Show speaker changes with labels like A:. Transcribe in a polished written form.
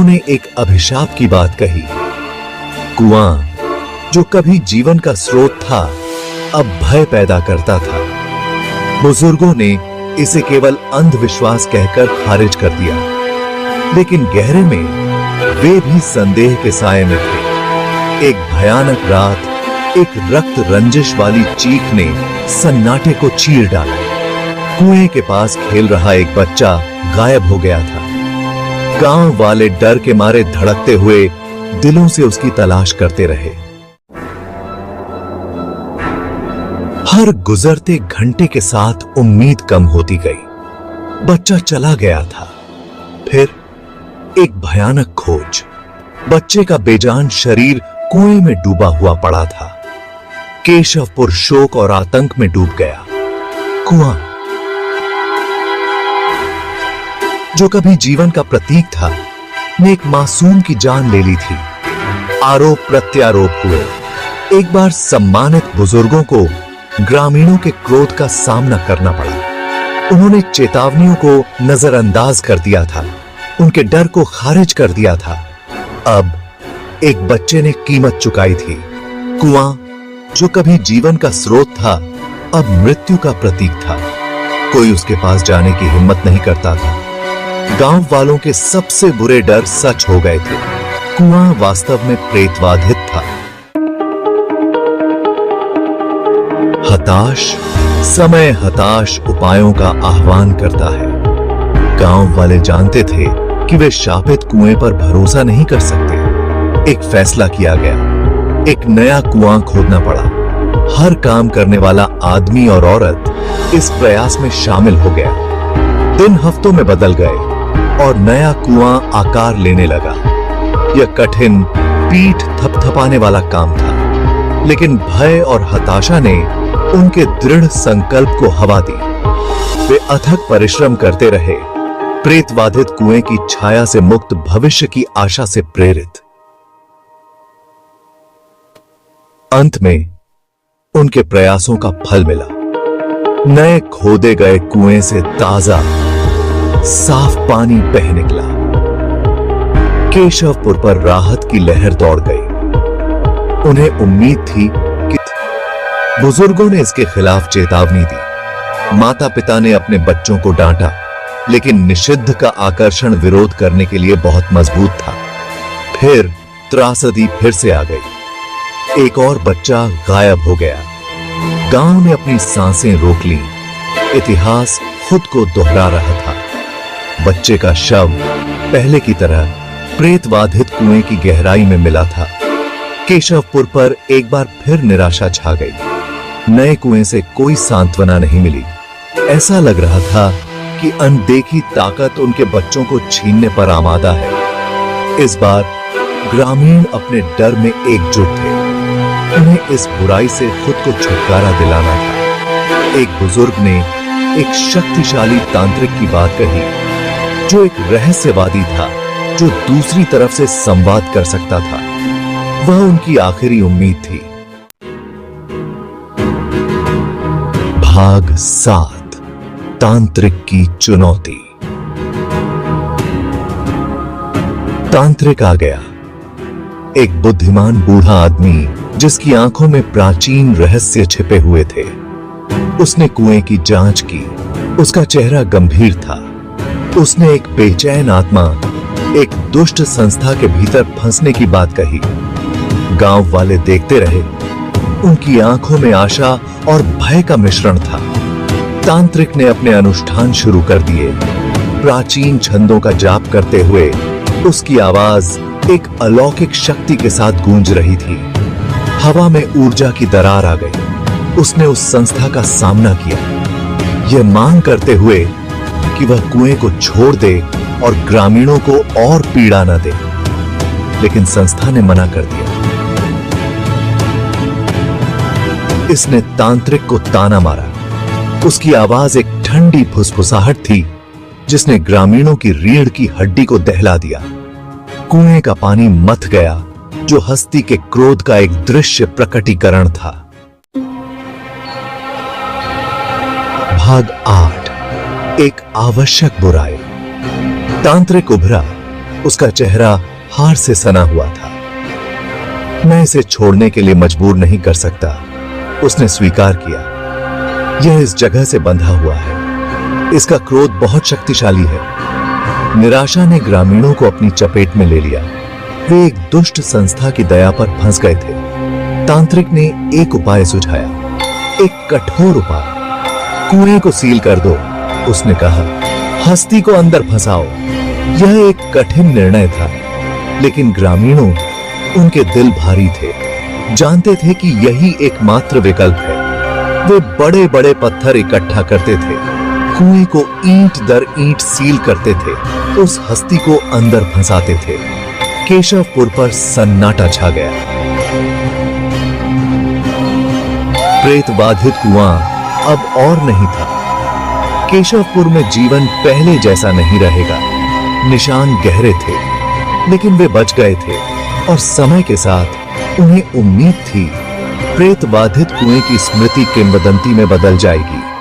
A: उन्होंने एक अभिशाप की बात कही। कुआं जो कभी जीवन का स्रोत था, अब भय पैदा करता था। बुजुर्गों ने इसे केवल अंधविश्वास कहकर खारिज कर दिया, लेकिन गहरे में वे भी संदेह के साए में थे। एक भयानक रात एक रक्त रंजिश वाली चीख ने सन्नाटे को चीर डाला। कुएं के पास खेल रहा एक बच्चा गायब हो गया था। गांव वाले डर के मारे धड़कते हुए दिलों से उसकी तलाश करते रहे। हर गुजरते घंटे के साथ उम्मीद कम होती गई। बच्चा चला गया था। फिर एक भयानक खोज। बच्चे का बेजान शरीर कुएं में डूबा हुआ पड़ा था। केशवपुर शोक और आतंक में डूब गया। कुआं जो कभी जीवन का प्रतीक था, ने एक मासूम की जान ले ली थी। आरोप प्रत्यारोप हुए। एक बार सम्मानित बुजुर्गों को ग्रामीणों के क्रोध का सामना करना पड़ा। उन्होंने चेतावनियों को नजरअंदाज कर दिया था, उनके डर को खारिज कर दिया था। अब एक बच्चे ने कीमत चुकाई थी। कुआं जो कभी जीवन का स्रोत था, अब मृत्यु का प्रतीक था। कोई उसके पास जाने की हिम्मत नहीं करता था। गांव वालों के सबसे बुरे डर सच हो गए थे। कुआं वास्तव में प्रेतबाधित था। हताश समय हताश उपायों का आह्वान करता है। गांव वाले जानते थे कि वे शापित कुएं पर भरोसा नहीं कर सकते। एक फैसला किया गया। एक नया कुआं खोदना पड़ा। हर काम करने वाला आदमी और औरत इस प्रयास में शामिल हो गया। दिन हफ्तों में बदल गए और नया कुआं आकार लेने लगा। यह कठिन, पीठ थपथपाने वाला काम था, लेकिन भय और हताशा ने उनके दृढ़ संकल्प को हवा दी। वे अथक परिश्रम करते रहे, प्रेतबाधित कुएं की छाया से मुक्त भविष्य की आशा से प्रेरित। अंत में उनके प्रयासों का फल मिला। नए खोदे गए कुएं से ताजा साफ पानी बह निकला। केशवपुर पर राहत की लहर दौड़ गई। उन्हें उम्मीद थी कि बुजुर्गों ने इसके खिलाफ चेतावनी दी। माता पिता ने अपने बच्चों को डांटा, लेकिन निषिद्ध का आकर्षण विरोध करने के लिए बहुत मजबूत था। फिर त्रासदी फिर से आ गई। एक और बच्चा गायब हो गया। गांव ने अपनी सांसें रोक ली। इतिहास खुद को दोहरा रहा था। बच्चे का शव पहले की तरह प्रेतबाधित कुएं की गहराई में मिला था। केशवपुर पर एक बार फिर निराशा छा गई। नए कुएं से कोई सांत्वना नहीं मिली। ऐसा लग रहा था कि अनदेखी ताकत उनके बच्चों को छीनने पर आमादा है। इस बार ग्रामीण अपने डर में एकजुट थे। उन्हें इस बुराई से खुद को छुटकारा दिलाना था। एक बुजुर्ग ने एक शक्तिशाली तांत्रिक की बात कही, जो एक रहस्यवादी था, जो दूसरी तरफ से संवाद कर सकता था। वह उनकी आखिरी उम्मीद थी। भाग 7, तांत्रिक की चुनौती। तांत्रिक आ गया। एक बुद्धिमान बूढ़ा आदमी जिसकी आंखों में प्राचीन रहस्य छिपे हुए थे। उसने कुएं की जांच की। उसका चेहरा गंभीर था। उसने एक बेचैन आत्मा, एक दुष्ट संस्था के भीतर फंसने की बात कही। गांव वाले देखते रहे। उनकी आंखों में आशा और भय का मिश्रण था। तांत्रिक ने अपने अनुष्ठान शुरू कर दिए। प्राचीन छंदों का जाप करते हुए उसकी आवाज एक अलौकिक शक्ति के साथ गूंज रही थी। हवा में ऊर्जा की दरार आ गई। उसने उस संस्था का सामना किया, यह मांग करते हुए कि वह कुएं को छोड़ दे और ग्रामीणों को और पीड़ा न दे, लेकिन संस्था ने मना कर दिया। इसने तांत्रिक को ताना मारा। उसकी आवाज एक ठंडी फुसफुसाहट थी जिसने ग्रामीणों की रीढ़ की हड्डी को दहला दिया। कुएं का पानी मथ गया, जो हस्ती के क्रोध का एक दृश्य प्रकटीकरण था। भाग 8, एक आवश्यक बुराई। तांत्रिक उभरा। उसका चेहरा हार से सना हुआ था। मैं इसे छोड़ने के लिए मजबूर नहीं कर सकता, उसने स्वीकार किया। यह इस जगह से बंधा हुआ है। इसका क्रोध बहुत शक्तिशाली है। निराशा ने ग्रामीणों को अपनी चपेट में ले लिया। वे एक दुष्ट संस्था की दया पर फंस गए थे। तांत्रिक ने एक उपाय सुझाया, एक कठोर उपाय। कुएं को सील कर दो, उसने कहा। हस्ती को अंदर फंसाओ। यह एक कठिन निर्णय था, लेकिन ग्रामीणों, उनके दिल भारी थे, जानते थे कि यही एकमात्र विकल्प है। वे बड़े बड़े पत्थर इकट्ठा करते थे, कुएं को ईंट दर ईंट सील करते थे, उस हस्ती को अंदर फंसाते थे। केशवपुर पर सन्नाटा छा गया। प्रेत बाधित कुआं अब और नहीं था। केशवपुर में जीवन पहले जैसा नहीं रहेगा। निशान गहरे थे, लेकिन वे बच गए थे, और समय के साथ उन्हें उम्मीद थी प्रेत बाधित कुएं की स्मृति किंवदंती में बदल जाएगी।